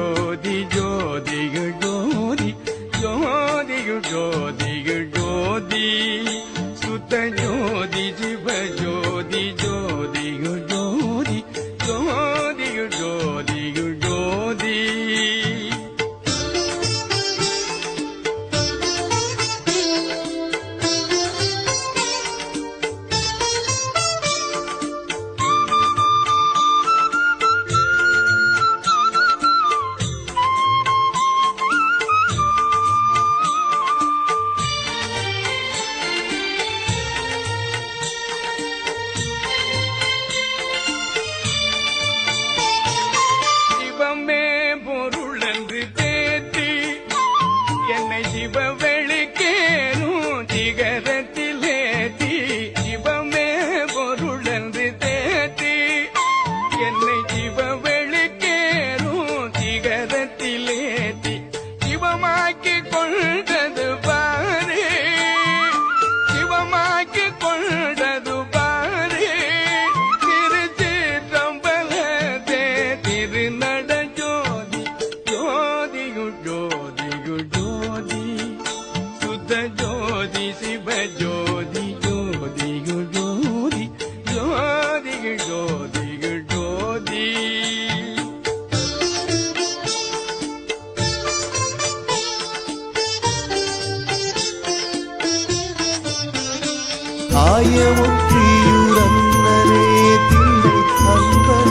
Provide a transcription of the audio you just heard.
ஜோதி ஜோதிகள் ஜோதி ஜோதிகள் ஜோதிகள் ஜோதி சுத்த ஜோதி சிவ ஜோதி ஜோதிகள் ஜோதி ஜோதிகள் ஜோதிகள் ஜோதி சிவமே பொருள் என்று தேற்றி என்னை சிவவெளிக்கேனும் சிகரத்திலேத்தி சிவமே பொருள் என்று தேற்றி என்னை சிவவெளிக்கேனும் சிகரத்திலேத்தி சிவமாக்கி கொண்டது பாரு சிவமாக்கி கொண்டது பாரு திருச்சிற்றம்பலத்தே திருநட ஜோதி ஜோதிகள் ஜோதிகள் ஜோதி சுத்த ஜோதி சிவ ஜோதி ஜோதிகள் ஜோதி ஜோதிகள் ஜோதிகள் ஜோதி ஆயமுற்றியுரன்னரே தில்லை அன்பன